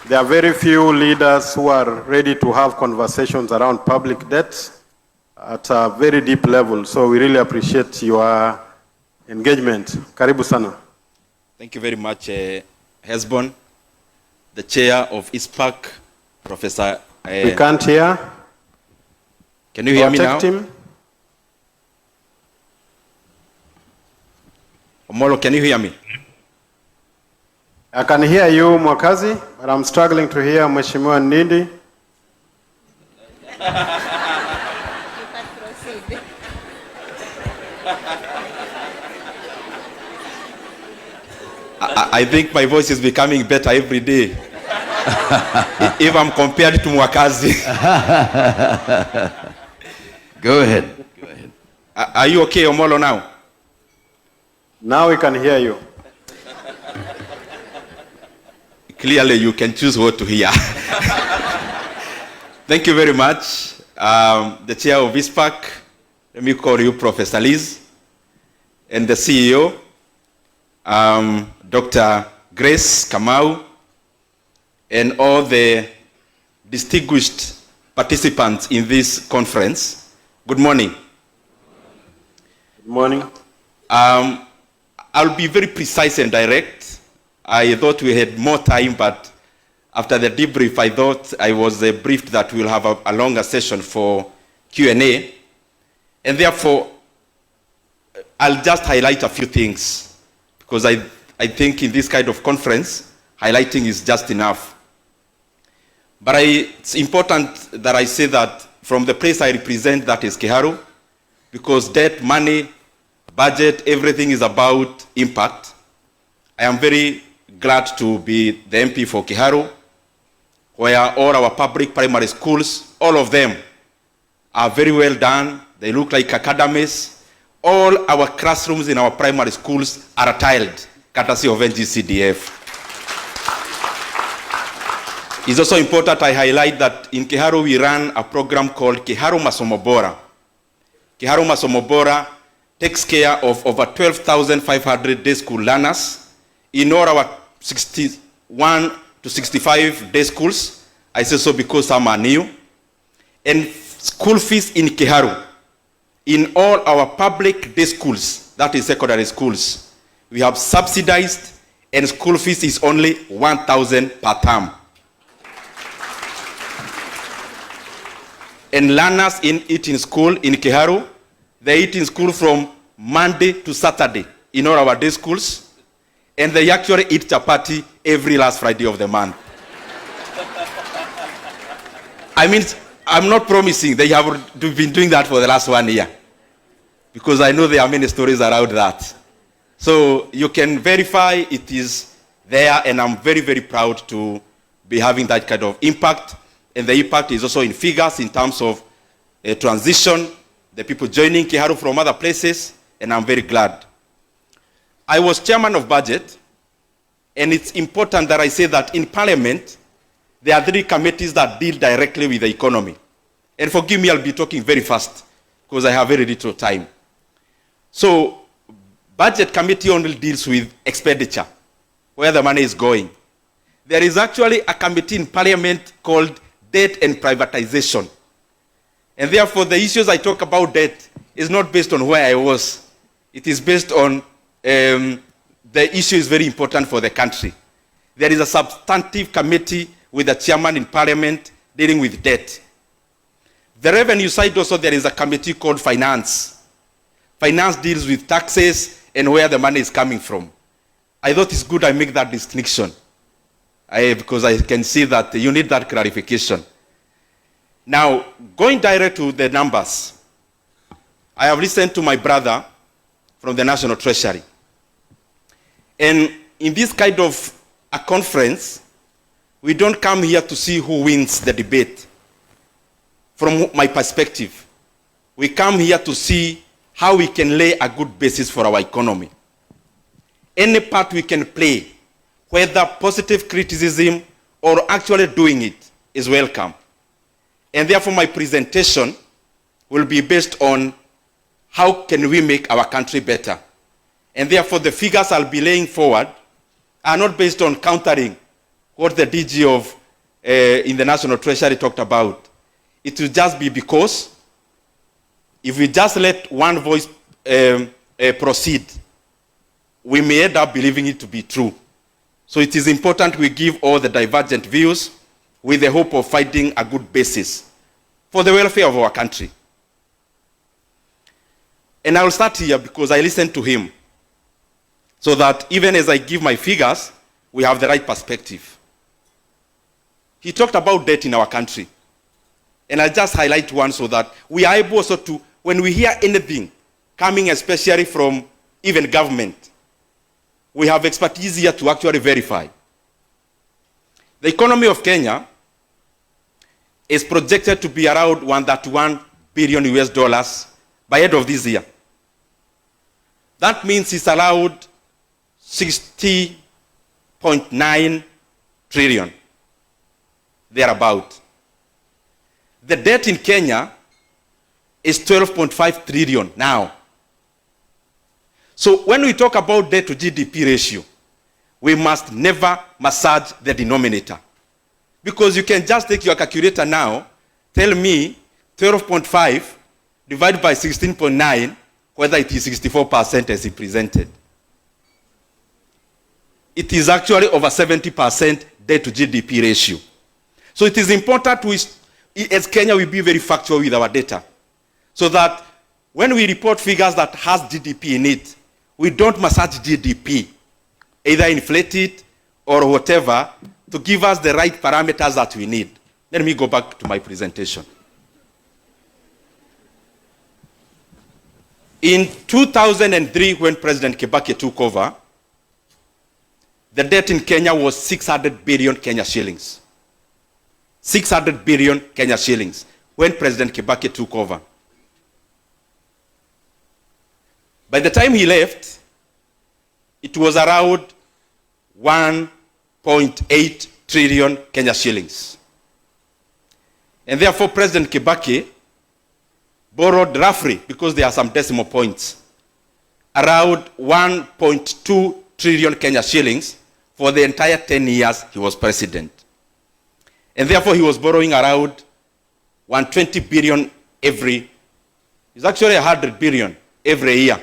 There are very few leaders who are ready to have conversations around public debt at a very deep level. So we really appreciate your engagement. Karibu sana. Thank you very much, Hesbon, the chair of ICPAK, Professor. We can't hear. Can you hear me now? Team. Omolo, can you hear me? I can hear you, Mwakazi, but I'm struggling to hear Mheshimiwa Ndindi. You can proceed. I think my voice is becoming better every day. If I'm compared to Mwakazi. Go ahead. Go ahead. Are you okay, Omolo, now? Now we can hear you. Clearly, you can choose what to hear. Thank you very much. The chair of ICPAK, let me call you Professor Liz, and the CEO, Dr. Grace Kamau, and all the distinguished participants in this conference. Good morning. Good morning. I'll be very precise and direct. I thought we had more time, but after the debrief, I thought I was briefed that we'll have a longer session for Q&A. And therefore, I'll just highlight a few things, because I think in this kind of conference, highlighting is just enough. But it's important that I say that from the place I represent, that is Kiharu, because debt, money, budget, everything is about impact. I am very glad to be the MP for Kiharu, where all our public primary schools, all of them are very well done. They look like academies. All our classrooms in our primary schools are tiled, courtesy of NGCDF. It's also important I highlight that in Kiharu we run a program called Kiharu Masomo Bora. Kiharu Masomo Bora takes care of over 12,500 day school learners in all our 61 to 65 day schools. I say so because some are new. And school fees in Kiharu, in all our public day schools, that is secondary schools, we have subsidized, and school fees is only 1,000 per term. And learners in school in Kiharu, they eat in school from Monday to Saturday in all our day schools. And they actually eat chapati every last Friday of the month. I mean, I'm not promising. They have been doing that for the last 1 year. Because I know there are many stories around that. So you can verify it is there, and I'm very, very proud to be having that kind of impact. And the impact is also in figures in terms of a transition, the people joining Kiharu from other places, and I'm very glad. I was chairman of budget, and it's important that I say that in Parliament, there are 3 committees that deal directly with the economy. And forgive me, I'll be talking very fast, because I have very little time. So, budget committee only deals with expenditure, where the money is going. There is actually a committee in Parliament called debt and privatization. And therefore, the issues I talk about debt is not based on where I was. It is based on the issue is very important for the country. There is a substantive committee with the chairman in Parliament dealing with debt. The revenue side also, there is a committee called finance. Finance deals with taxes and where the money is coming from. I thought it's good I make that distinction, because I can see that you need that clarification. Now, going direct to the numbers, I have listened to my brother from the National Treasury. And in this kind of a conference, we don't come here to see who wins the debate. From my perspective, we come here to see how we can lay a good basis for our economy. Any part we can play, whether positive criticism or actually doing it, is welcome. And therefore my presentation will be based on how can we make our country better. And therefore the figures I'll be laying forward are not based on countering what the DG of in the National Treasury talked about. It will just be because if we just let one voice proceed, we may end up believing it to be true. So it is important we give all the divergent views with the hope of finding a good basis for the welfare of our country. And I will start here because I listened to him, so that even as I give my figures, we have the right perspective. He talked about debt in our country. And I'll just highlight one so that we are able also to, when we hear anything coming especially from even government, we have expertise here to actually verify. The economy of Kenya is projected to be around 131 billion US dollars by end of this year. That means it's around 60.9 trillion, thereabout. The debt in Kenya is 12.5 trillion now. So when we talk about debt to GDP ratio, we must never massage the denominator. Because you can just take your calculator now, tell me 12.5 divided by 16.9, whether it is 64% as he presented. It is actually over 70% debt to GDP ratio. So it is important we, as Kenya, we be very factual with our data, so that when we report figures that has GDP in it, we don't massage GDP, either inflate it or whatever, to give us the right parameters that we need. Let me go back to my presentation. In 2003, when President Kibaki took over, the debt in Kenya was 600 billion Kenya shillings. 600 billion Kenya shillings when President Kibaki took over. By the time he left, it was around 1.8 trillion Kenya shillings. And therefore, President Kibaki borrowed roughly, because there are some decimal points, around 1.2 trillion Kenya shillings for the entire 10 years he was president. And therefore, he was borrowing around 120 billion every, it's actually 100 billion every year.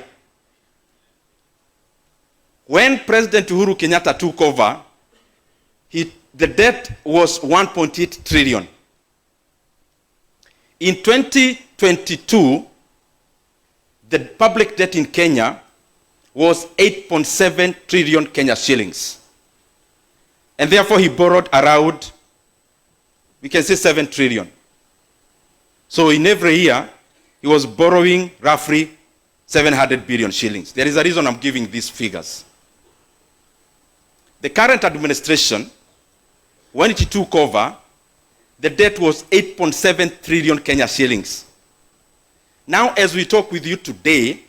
When President Uhuru Kenyatta took over, the debt was 1.8 trillion. In 2022, the public debt in Kenya was 8.7 trillion Kenya shillings. And therefore, he borrowed around, we can say 7 trillion. So in every year, he was borrowing roughly 700 billion shillings. There is a reason I'm giving these figures. The current administration, when it took over, the debt was 8.7 trillion Kenya shillings. Now, as we talk with you today,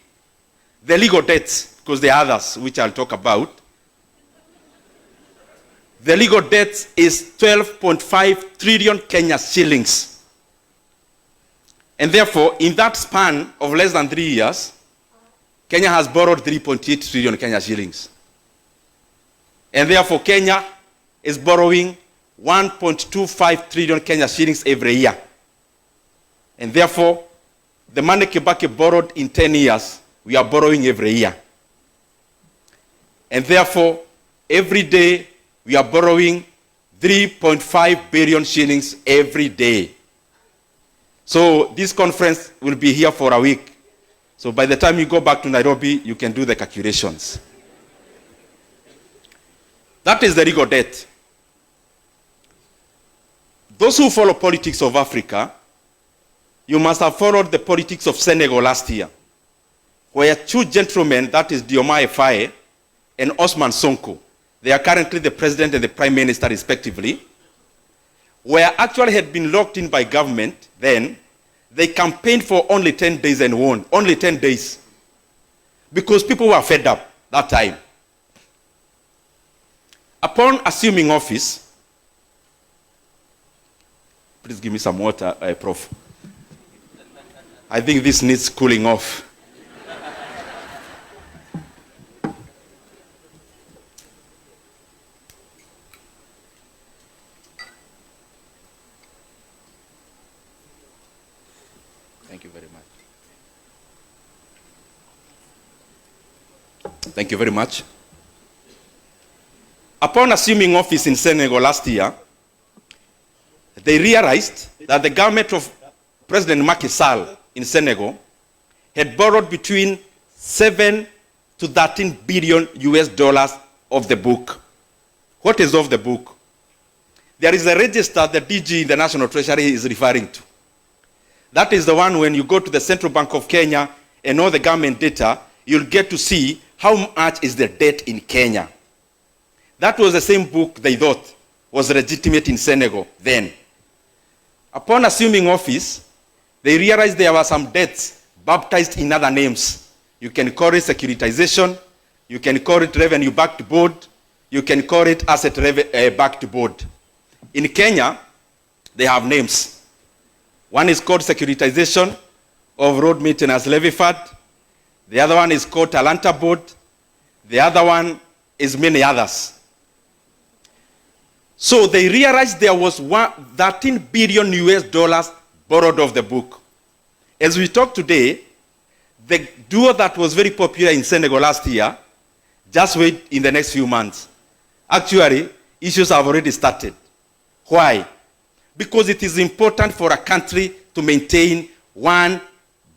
the legal debts, because there are others which I'll talk about, the legal debt is 12.5 trillion Kenya shillings. And therefore, in that span of less than 3 years, Kenya has borrowed 3.8 trillion Kenya shillings. And therefore, Kenya is borrowing 1.25 trillion Kenya shillings every year. And therefore, the money Kibaki borrowed in 10 years, we are borrowing every year. And therefore, every day, we are borrowing 3.5 billion shillings every day. So this conference will be here for a week. So by the time you go back to Nairobi, you can do the calculations. That is the legal debt. Those who follow politics of Africa, you must have followed the politics of Senegal last year, where two gentlemen, that is Diomaye Faye and Osman Sonko, they are currently the president and the prime minister respectively, were actually had been locked in by government then. They campaigned for only 10 days and won, only 10 days, because people were fed up that time. Upon assuming office, please give me some water, Prof. I think this needs cooling off. you very much. Thank you very much. Upon assuming office in Senegal last year, they realized that the government of President Macky Sall in Senegal had borrowed between 7 to 13 billion US dollars of the book. What is of the book? There is a register the DG in the National Treasury is referring to. That is the one when you go to the Central Bank of Kenya and all the government data, you'll get to see how much is the debt in Kenya. That was the same book they thought was legitimate in Senegal then. Upon assuming office, they realized there were some debts baptized in other names. You can call it securitization, you can call it revenue-backed board, you can call it asset-backed board. In Kenya, they have names. One is called securitization of road maintenance levy fund. The other one is called Talanta board. The other one is many others. So they realized there was 13 billion US dollars borrowed off the book. As we talk today, the duo that was very popular in Senegal last year, just wait in the next few months. Actually, issues have already started. Why? Because it is important for a country to maintain one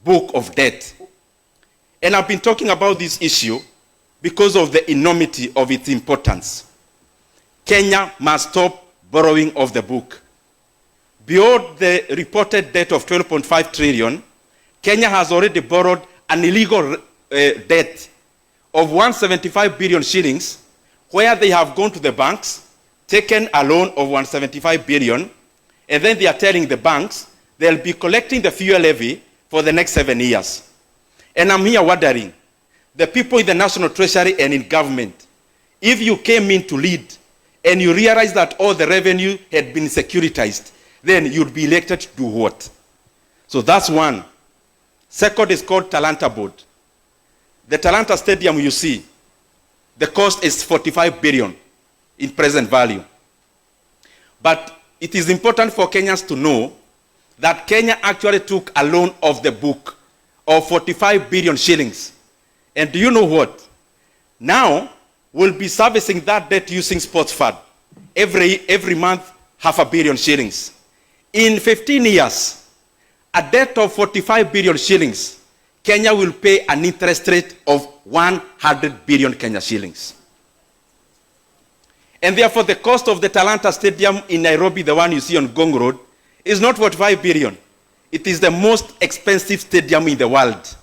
book of debt. And I've been talking about this issue because of the enormity of its importance. Kenya must stop borrowing off the book. Beyond the reported debt of 12.5 trillion, Kenya has already borrowed an illegal debt of 175 billion shillings, where they have gone to the banks, taken a loan of 175 billion, and then they are telling the banks they'll be collecting the fuel levy for the next 7 years. And I'm here wondering, the people in the National Treasury and in government, if you came in to lead and you realize that all the revenue had been securitized, then you'd be elected to do what? So that's one. Second is called Talanta Board. The Talanta Stadium you see, the cost is 45 billion in present value. But it is important for Kenyans to know that Kenya actually took a loan of the book of 45 billion shillings. And do you know what? Now, we'll be servicing that debt using sports fund. Every month, 500 million shillings. In 15 years, a debt of 45 billion shillings, Kenya will pay an interest rate of 100 billion Kenya shillings. And therefore, the cost of the Talanta Stadium in Nairobi, the one you see on Gong Road, is not 45 billion. It is the most expensive stadium in the world.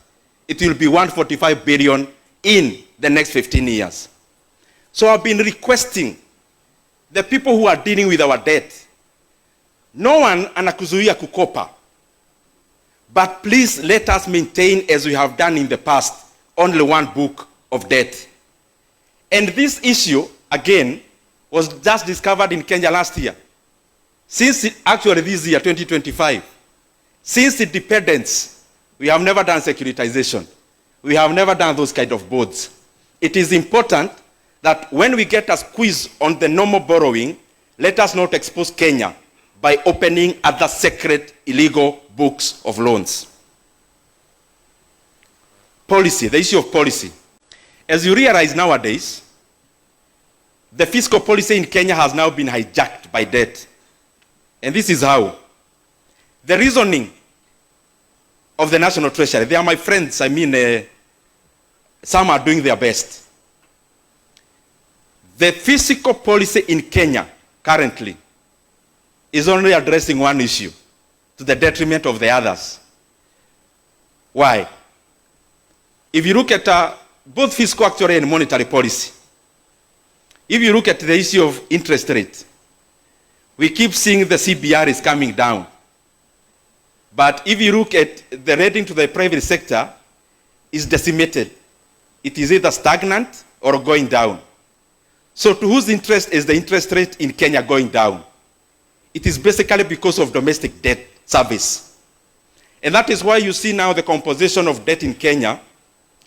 It will be 145 billion in the next 15 years. So I've been requesting the people who are dealing with our debt, no one anakuzuia kukopa, but please let us maintain, as we have done in the past, only one book of debt. And this issue, again, was just discovered in Kenya last year. Actually this year, 2025, since independence, we have never done securitization. We have never done those kind of boards. It is important that when we get a squeeze on the normal borrowing, let us not expose Kenya by opening other secret, illegal books of loans. Policy, the issue of policy. As you realize nowadays, the fiscal policy in Kenya has now been hijacked by debt. And this is how. The reasoning of the National Treasury, they are my friends, some are doing their best. The fiscal policy in Kenya currently is only addressing one issue to the detriment of the others. Why? If you look at both fiscal actuary and monetary policy, if you look at the issue of interest rate, we keep seeing the CBR is coming down. But if you look at the rating to the private sector, it's decimated. It is either stagnant or going down. So to whose interest is the interest rate in Kenya going down? It is basically because of domestic debt service. And that is why you see now the composition of debt in Kenya,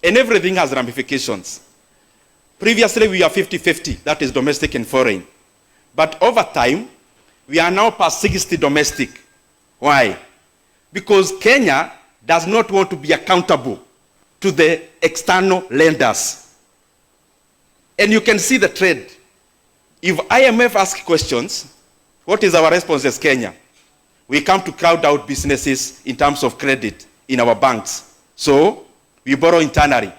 and everything has ramifications. Previously, we are 50-50, that is domestic and foreign. But over time, we are now past 60 domestic. Why? Because Kenya does not want to be accountable to the external lenders. And you can see the trend. If IMF asks questions, what is our response as Kenya? We come to crowd out businesses in terms of credit in our banks. So we borrow internally.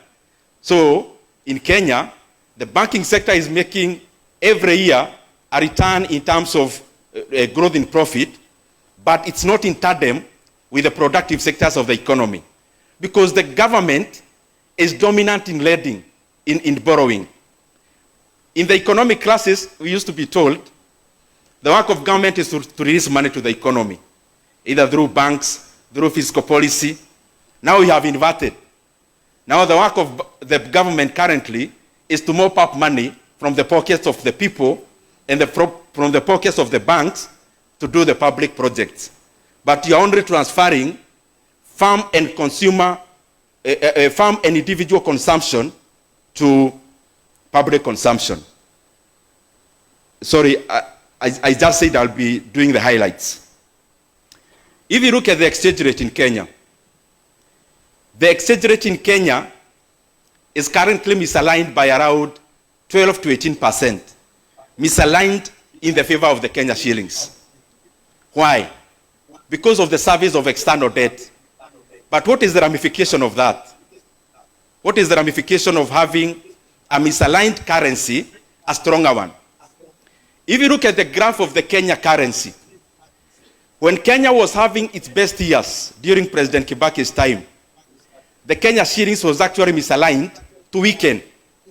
So in Kenya, the banking sector is making every year a return in terms of growth in profit, but it's not in tandem with the productive sectors of the economy, because the government is dominant in lending, in borrowing. In the economic classes, we used to be told the work of government is to release money to the economy, either through banks, through fiscal policy. Now we have inverted. Now the work of the government currently is to mop up money from the pockets of the people and from the pockets of the banks to do the public projects. But you're only transferring farm and consumer, farm and individual consumption to public consumption. Sorry, I just said I'll be doing the highlights. If you look at the exchange rate in Kenya, the exchange rate in Kenya is currently misaligned by around 12 to 18%. Misaligned in the favor of the Kenya shillings. Why? Because of the service of external debt. But what is the ramification of that? What is the ramification of having a misaligned currency, a stronger one? If you look at the graph of the Kenya currency, when Kenya was having its best years during President Kibaki's time, the Kenya shillings was actually misaligned to weaken,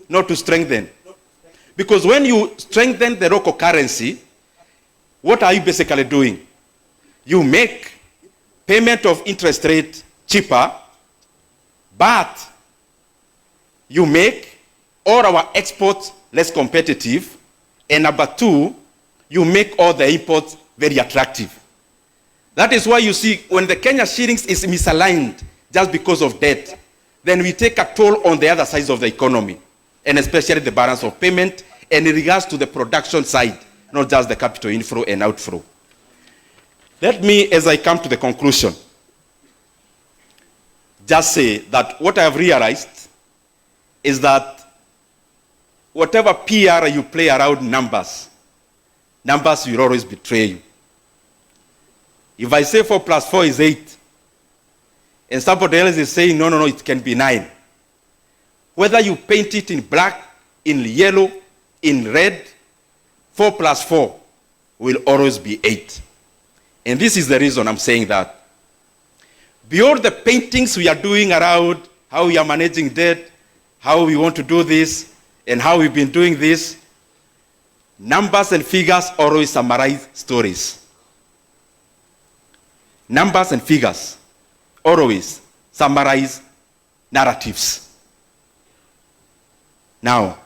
not to strengthen. Because when you strengthen the local currency, what are you basically doing? You make payment of interest rate cheaper, but you make all our exports less competitive, and number two, you make all the imports very attractive. That is why you see when the Kenya shillings is misaligned just because of debt, then we take a toll on the other sides of the economy, and especially the balance of payment, and in regards to the production side, not just the capital inflow and outflow. Let me, as I come to the conclusion, just say that what I have realized is that whatever PR you play around numbers, numbers will always betray you. If I say 4 plus 4 is 8, and somebody else is saying, no, it can be 9. Whether you paint it in black, in yellow, in red, 4 plus 4 will always be 8. And this is the reason I'm saying that. Beyond the paintings we are doing around how we are managing debt, how we want to do this, and how we've been doing this, numbers and figures always summarize stories. Numbers and figures always summarize narratives. Now,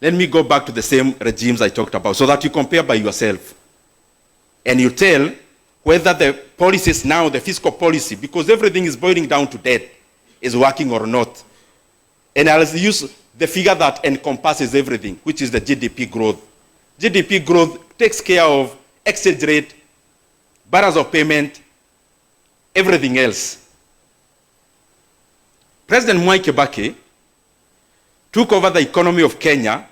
let me go back to the same regimes I talked about so that you compare by yourself. And you tell whether the policies now, the fiscal policy, because everything is boiling down to debt, is working or not. And I'll use the figure that encompasses everything, which is the GDP growth. GDP growth takes care of exchange rate, balance of payment, everything else. President Mwai Kibaki took over the economy of Kenya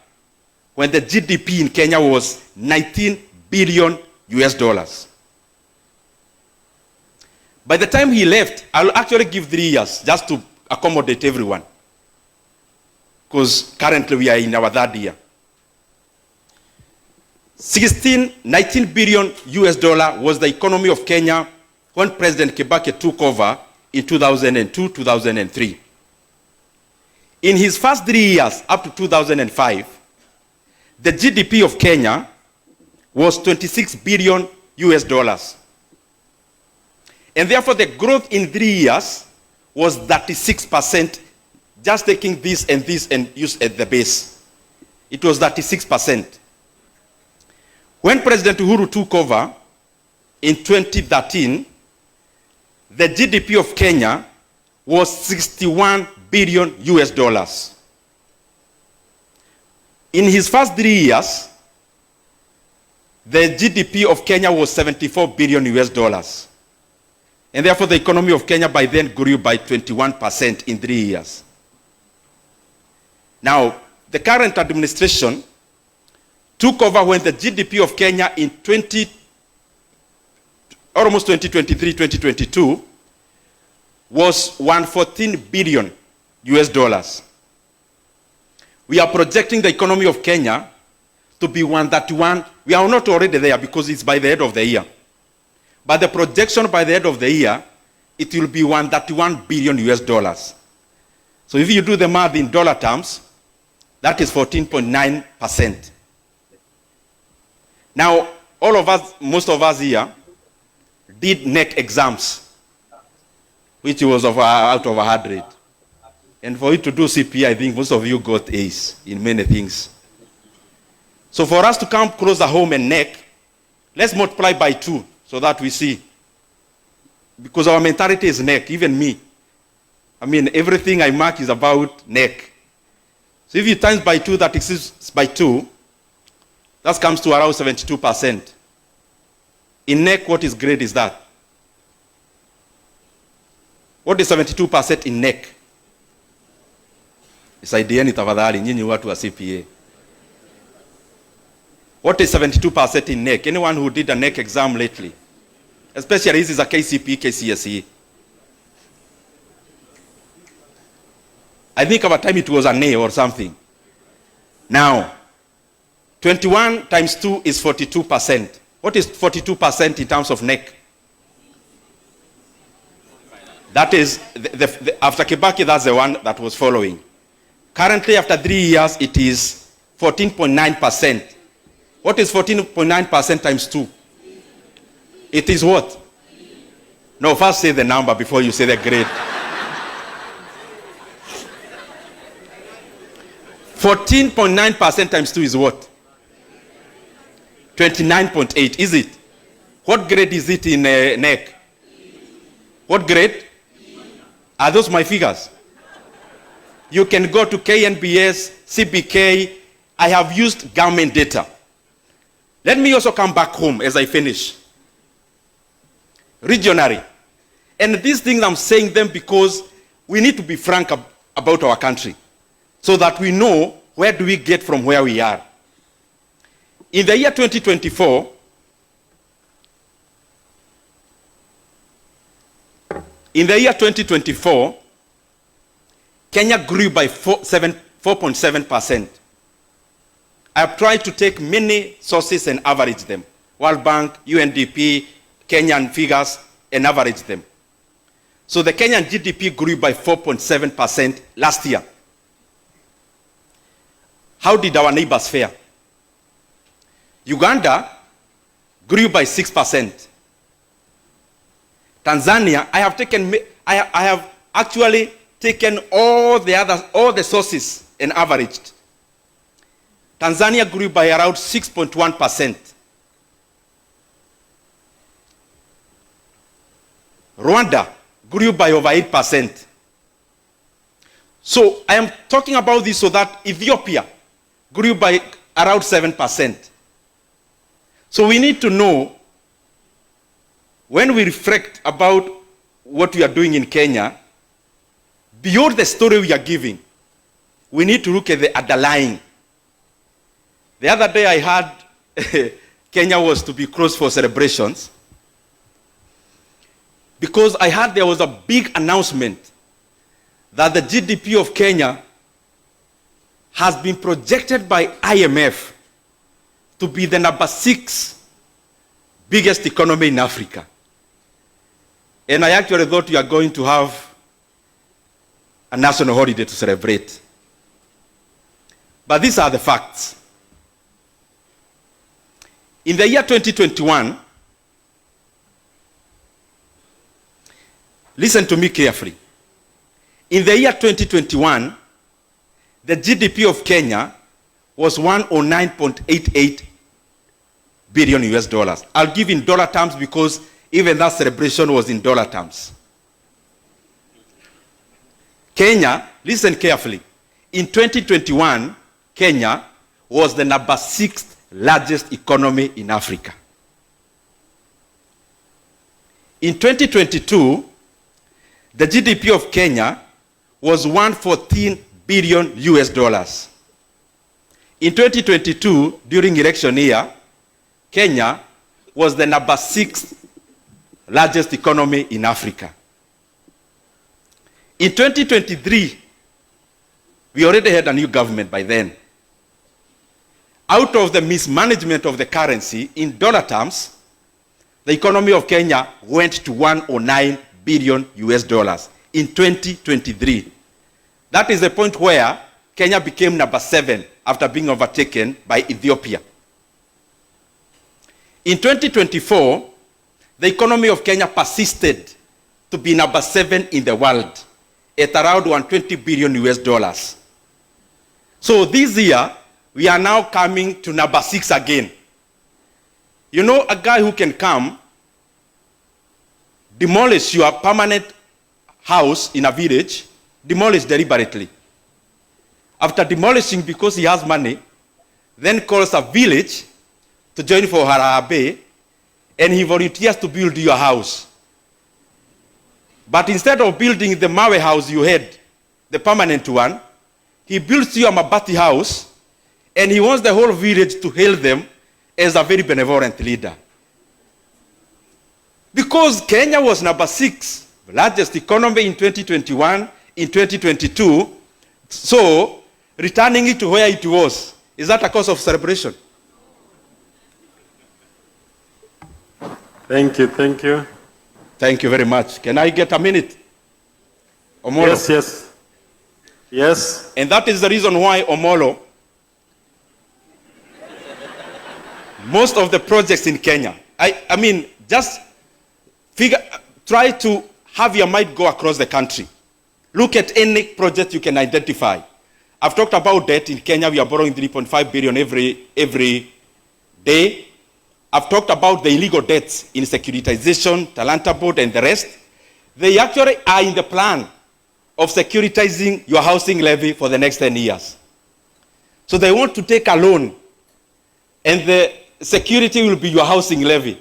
when the GDP in Kenya was 19 billion US dollars. By the time he left, I'll actually give 3 years just to accommodate everyone, because currently we are in our 3rd year. 19 billion US dollar was the economy of Kenya when President Kibaki took over in 2002, 2003. In his first 3 years, up to 2005, the GDP of Kenya was 26 billion US dollars. And therefore, the growth in 3 years was 36%, just taking this and use at the base. It was 36%. When President Uhuru took over in 2013, the GDP of Kenya was 61 billion US dollars. In his first 3 years, the GDP of Kenya was 74 billion US dollars. And therefore, the economy of Kenya by then grew by 21% in 3 years. Now, the current administration took over when the GDP of Kenya in almost 2023-2022 was 114 billion US dollars. We are projecting the economy of Kenya to be 131. We are not already there because it's by the end of the year. But the projection by the end of the year, it will be 131 billion US dollars. So if you do the math in dollar terms, that is 14.9%. Now, all of us, most of us here, did NEC exams, which was out of 100. And for you to do CPA, I think most of you got A's in many things. So for us to come closer home and NEC, let's multiply by 2 so that we see. Because our mentality is NEC, even me. I mean, everything I mark is about NEC. So if you times by 2, that exists by 2, that comes to around 72%. In NEC, what is grade is that? What is 72% in NEC? Isaidieni tafadhali nyinyi watu wa CPA. What is 72% in NEC? Anyone who did a NEC exam lately? Especially this is a KCP, KCSE. I think over time it was an A or something. Now, 21 times 2 is 42%. What is 42% in terms of NEC? That is, after Kibaki, that's the one that was following. Currently, after 3 years, it is 14.9%. What is 14.9% times 2? It is what? No, first say the number before you say the grade. 14.9% times 2 is what? 29.8, is it? What grade is it in NEC? What grade? Are those my figures? You can go to KNBS, CBK. I have used government data. Let me also come back home as I finish. Regionally. And these things I'm saying them because we need to be frank about our country so that we know where do we get from where we are. In the year 2024, Kenya grew by 4.7%. I have tried to take many sources and average them. World Bank, UNDP, Kenyan figures, and average them. So the Kenyan GDP grew by 4.7% last year. How did our neighbors fare? Uganda grew by 6%. Tanzania, I have actually taken all the sources and averaged. Tanzania grew by around 6.1%. Rwanda grew by over 8%. So I am talking about this so that Ethiopia grew by around 7%. So we need to know, when we reflect about what we are doing in Kenya, beyond the story we are giving, we need to look at the underlying. The other day I heard Kenya was to be closed for celebrations because I heard there was a big announcement that the GDP of Kenya has been projected by IMF to be the number 6 biggest economy in Africa. And I actually thought you are going to have a national holiday to celebrate. But these are the facts. In the year 2021, listen to me carefully. In the year 2021, the GDP of Kenya was 109.88 billion US dollars. I'll give in dollar terms because even that celebration was in dollar terms. Kenya, listen carefully. In 2021, Kenya was the number 6th largest economy in Africa. In 2022, the GDP of Kenya was 114 billion US dollars. In 2022, during election year, Kenya was the number 6th largest economy in Africa. In 2023, we already had a new government by then. Out of the mismanagement of the currency, in dollar terms, the economy of Kenya went to 109 billion US dollars in 2023. That is the point where Kenya became number 7 after being overtaken by Ethiopia. In 2024, the economy of Kenya persisted to be number 7 in the world at around 120 billion US dollars. So this year, we are now coming to number 6 again. You know, a guy who can come, demolish your permanent house in a village, demolish deliberately. After demolishing because he has money, then calls a village to join for Harambee, and he volunteers to build your house. But instead of building the Mawe house you had, the permanent one, he builds you a Mabati house, and he wants the whole village to hail them as a very benevolent leader. Because Kenya was number 6 largest economy in 2021, in 2022, so returning it to where it was, is that a cause of celebration? Thank you, thank you. Thank you very much. Can I get a minute? Omolo? Yes, yes. Yes. And that is the reason why Omolo, most of the projects in Kenya, I mean, just try to have your mind go across the country. Look at any project you can identify. I've talked about debt in Kenya. We are borrowing 3.5 billion every day. I've talked about the illegal debts in securitization, Talanta Board, and the rest. They actually are in the plan of securitizing your housing levy for the next 10 years. So they want to take a loan, and the security will be your housing levy.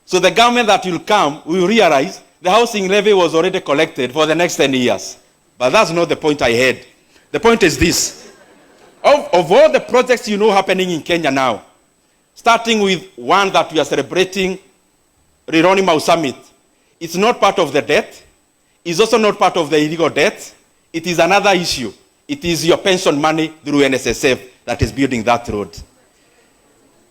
So the government that will come will realize the housing levy was already collected for the next 10 years. But that's not the point I had. The point is this. Of all the projects you know happening in Kenya now, starting with one that we are celebrating, Rironi Mau Summit, it's not part of the debt. It's also not part of the illegal debt. It is another issue. It is your pension money through NSSF that is building that road.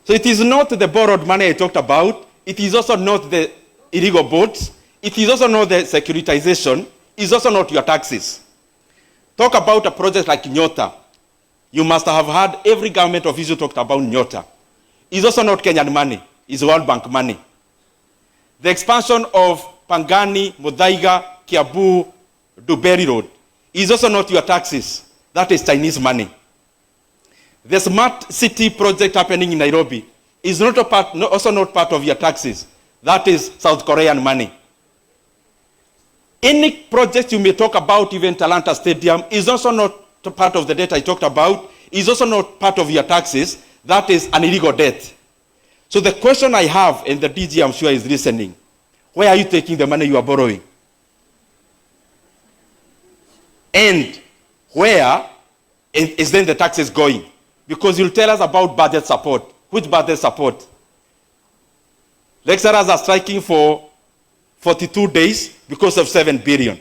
So it is not the borrowed money I talked about. It is also not the illegal boats. It is also not the securitization. It's also not your taxes. Talk about a project like Nyota. You must have heard every government official talked about Nyota. It's also not Kenyan money. It's World Bank money. The expansion of Pangani, Muthaiga, Kiambu, Duberi Road is also not your taxes. That is Chinese money. The smart city project happening in Nairobi is also not part of your taxes. That is South Korean money. Any project you may talk about, even Talanta Stadium, is also not part of the debt I talked about, is also not part of your taxes. That is an illegal debt. So the question I have, and the DG I'm sure is listening, where are you taking the money you are borrowing? And where is then the taxes going? Because you'll tell us about budget support. Which budget support? Lecturers are striking for 42 days because of 7 billion.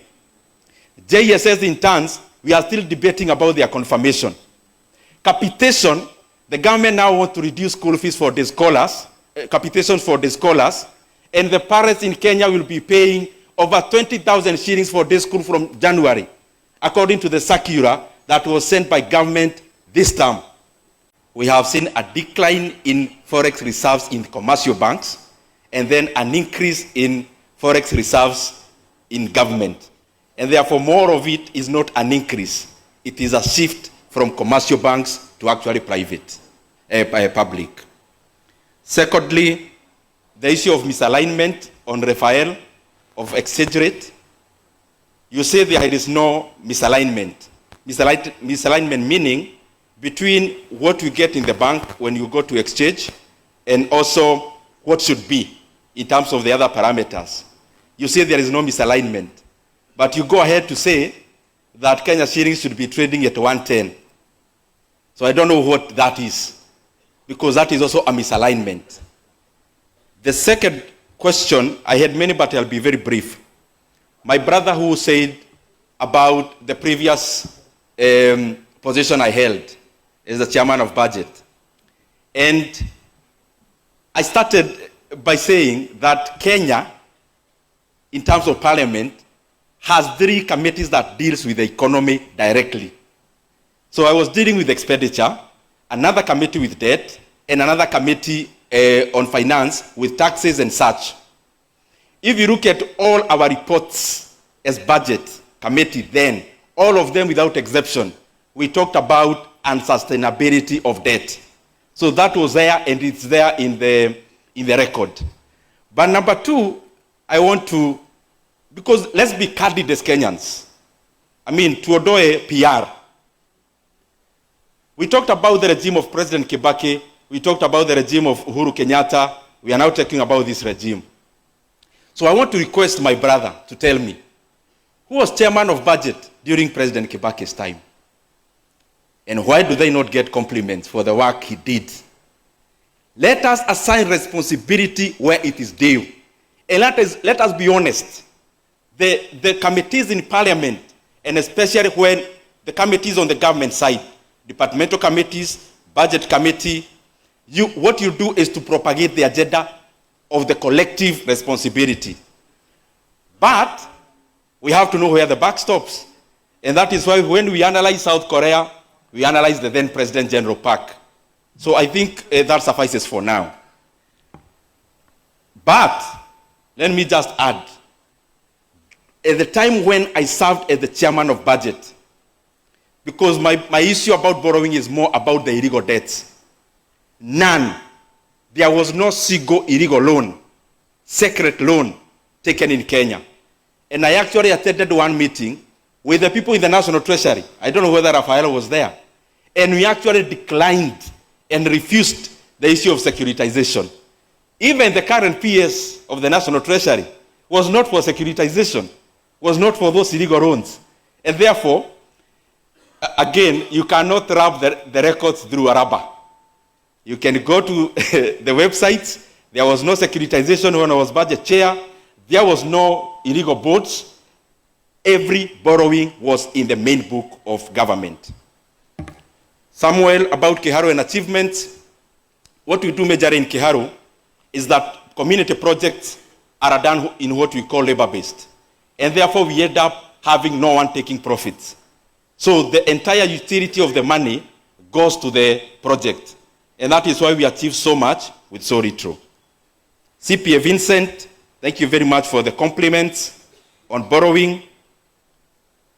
JSS interns, we are still debating about their confirmation. Capitation, the government now wants to reduce school fees for the scholars, capitation for the scholars, and the parents in Kenya will be paying over 20,000 shillings for day school from January, according to the circular that was sent by government this term. We have seen a decline in forex reserves in commercial banks, and then an increase in forex reserves in government. And therefore, more of it is not an increase. It is a shift from commercial banks to actually private, public. Secondly, the issue of misalignment on Rafael of exchange rate. You say there is no misalignment. Misalignment meaning between what you get in the bank when you go to exchange and also what should be. in terms of the other parameters. You say there is no misalignment, but you go ahead to say that Kenya shillings should be trading at 110. So I don't know what that is, because that is also a misalignment. The second question, I had many, but I'll be very brief. My brother who said about the previous position I held as the chairman of budget. And I started by saying that Kenya, in terms of parliament, has 3 committees that deals with the economy directly. So I was dealing with expenditure, another committee with debt, and another committee on finance with taxes and such. If you look at all our reports as budget committee then, all of them without exception, we talked about unsustainability of debt. So that was there, and it's there in the record. But number 2, I want to, because let's be candid as Kenyans. I mean, to Odoe PR. We talked about the regime of President Kibaki. We talked about the regime of Uhuru Kenyatta. We are now talking about this regime. So I want to request my brother to tell me, who was chairman of budget during President Kibaki's time? And why do they not get compliments for the work he did? Let us assign responsibility where it is due. And let us be honest. The committees in parliament, and especially when the committees on the government side, departmental committees, budget committee, what you do is to propagate the agenda of the collective responsibility. But we have to know where the buck stops. And that is why when we analyze South Korea, we analyze the then President General Park. So I think that suffices for now. But let me just add, at the time when I served as the chairman of budget, because my issue about borrowing is more about the illegal debts. None. There was no single illegal loan, secret loan taken in Kenya. And I actually attended one meeting with the people in the National Treasury. I don't know whether Rafael was there. And we actually declined and refused the issue of securitization. Even the current PS of the National Treasury was not for securitization, was not for those illegal loans. And therefore, again, you cannot rub the records through a rubber. You can go to the websites. There was no securitization when I was budget chair. There was no illegal boats. Every borrowing was in the main book of government. Samuel, about Kiharu and achievements. What we do majorly in Kiharu is that community projects are done in what we call labor-based. And therefore, we end up having no one taking profits. So the entire utility of the money goes to the project. And that is why we achieve so much with so little. CPA Vincent, thank you very much for the compliments on borrowing,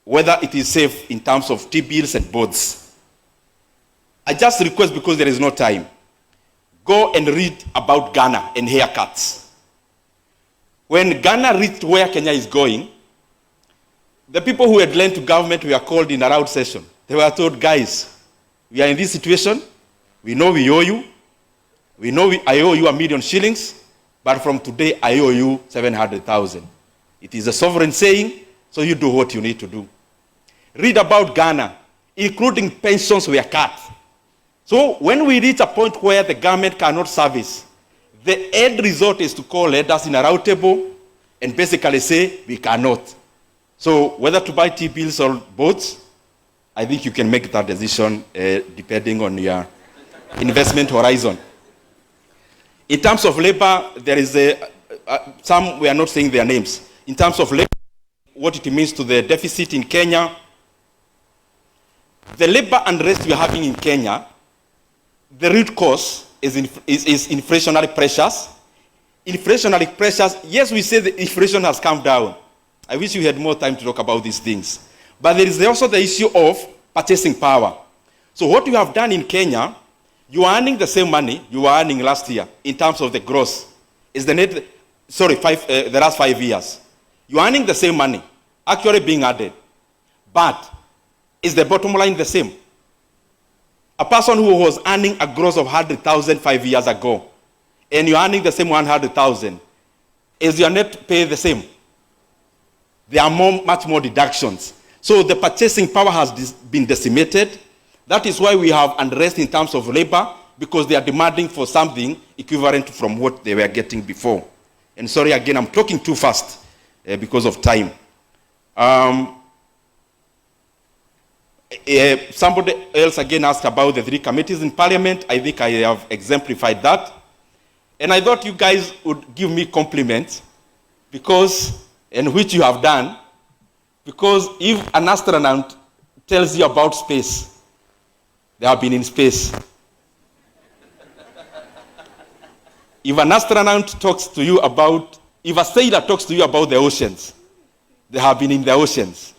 whether it is safe in terms of T-bills and bonds. I just request, because there is no time, go and read about Ghana and haircuts. When Ghana reached where Kenya is going, the people who had lent to government were called in a round session. They were told, guys, we are in this situation. We know we owe you. We know I owe you 1 million shillings. But from today, I owe you 700,000. It is a sovereign saying, so you do what you need to do. Read about Ghana, including pensions were cut. So when we reach a point where the government cannot service, the end result is to call leaders in a round table and basically say, we cannot. So whether to buy T-bills or boats, I think you can make that decision depending on your investment horizon. In terms of labor, there is some, we are not saying their names. In terms of labor, what it means to the deficit in Kenya, the labor unrest we are having in Kenya, the root cause is inflationary pressures. Inflationary pressures, yes, we say the inflation has come down. I wish we had more time to talk about these things. But there is also the issue of purchasing power. So what you have done in Kenya, you are earning the same money you were earning last year in terms of the gross. Is the net, sorry, the last 5 years. You are earning the same money, actually being added. But is the bottom line the same? A person who was earning a gross of 100,000 5 years ago, and you're earning the same 100,000, is your net pay the same? There are much more deductions. So the purchasing power has been decimated. That is why we have unrest in terms of labor, because they are demanding for something equivalent from what they were getting before. And sorry, again, I'm talking too fast because of time. Somebody else again asked about the 3 committees in Parliament. I think I have exemplified that. And I thought you guys would give me compliments, because, and which you have done, because if an astronaut tells you about space, they have been in space. If an astronaut talks to you about, if a sailor talks to you about the oceans, they have been in the oceans.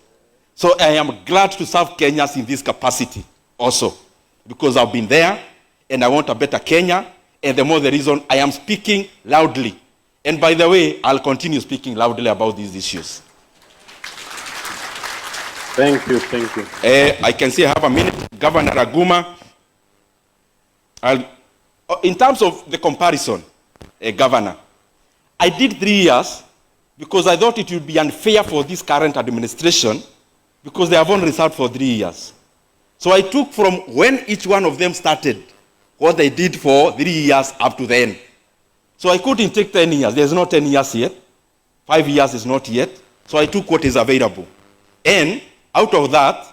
So I am glad to serve Kenyans in this capacity also, because I've been there and I want a better Kenya, and the more the reason I am speaking loudly. And by the way, I'll continue speaking loudly about these issues. Thank you, thank you. I can see I have a minute. Governor Aguma. In terms of the comparison, Governor, I did 3 years because I thought it would be unfair for this current administration, because they have only served for 3 years. So I took from when each one of them started, what they did for 3 years up to the end. So I couldn't take 10 years. There's not 10 years yet. 5 years is not yet. So I took what is available. And out of that,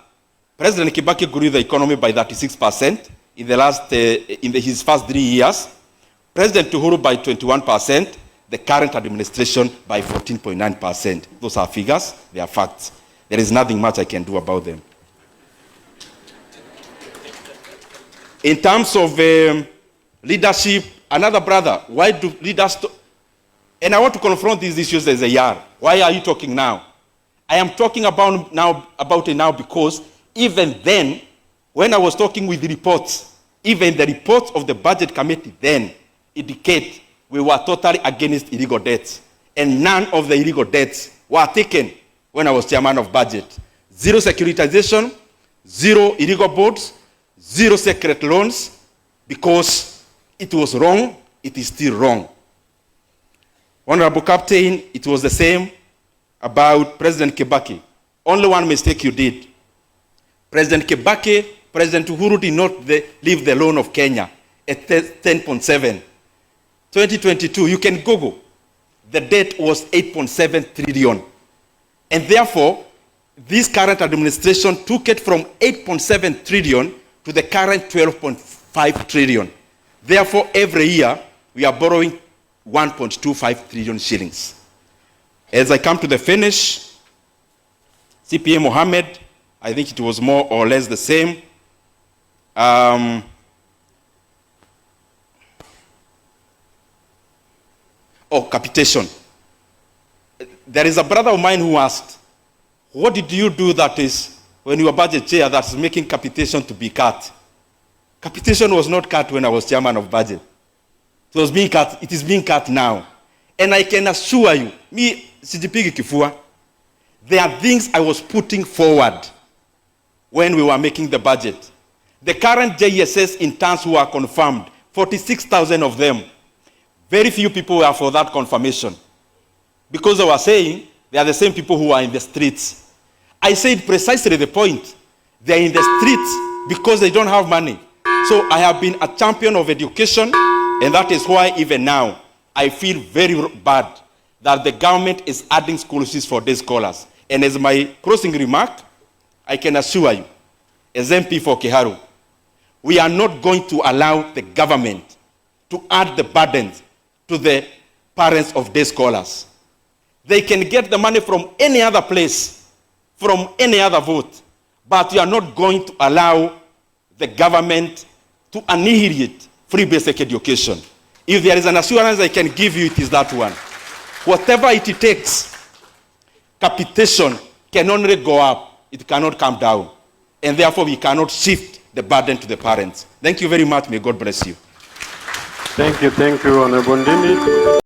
President Kibaki grew the economy by 36% in the last, his first 3 years. President Uhuru by 21%. The current administration by 14.9%. Those are figures. They are facts. There is nothing much I can do about them. In terms of leadership, another brother, why do leaders... And I want to confront these issues as a year. Why are you talking now? I am talking about it now because even then, when I was talking with the reports, even the reports of the budget committee then indicate we were totally against illegal debts. And none of the illegal debts were taken when I was chairman of budget. 0 securitization, 0 illegal bonds, 0 secret loans, because it was wrong, it is still wrong. Honorable Captain, it was the same about President Kibaki. Only one mistake you did. President Kibaki, President Uhuru did not leave the loan of Kenya at 10.7. 2022, you can Google. The debt was 8.7 trillion. And therefore, this current administration took it from 8.7 trillion to the current 12.5 trillion. Therefore, every year, we are borrowing 1.25 trillion shillings. As I come to the finish, CPA Mohammed, I think it was more or less the same. Capitation. There is a brother of mine who asked, what did you do that is, when you were budget chair, that's making capitation to be cut? Capitation was not cut when I was chairman of budget. It was being cut, it is being cut now. And I can assure you, me, Sijipigi Kifua, there are things I was putting forward when we were making the budget. The current JSS interns who are confirmed, 46,000 of them, very few people were for that confirmation. Because they were saying, they are the same people who are in the streets. I said precisely the point. They are in the streets because they don't have money. So I have been a champion of education, and that is why even now, I feel very bad that the government is adding school fees for day scholars. And as my closing remark, I can assure you, as MP for Kiharu, we are not going to allow the government to add the burdens to the parents of day scholars. They can get the money from any other place, from any other vote, but we are not going to allow the government to annihilate free basic education. If there is an assurance I can give you, it is that one. Whatever it takes, capitation can only go up, it cannot come down. And therefore, we cannot shift the burden to the parents. Thank you very much. May God bless you. Thank you, Honorable Ndindi.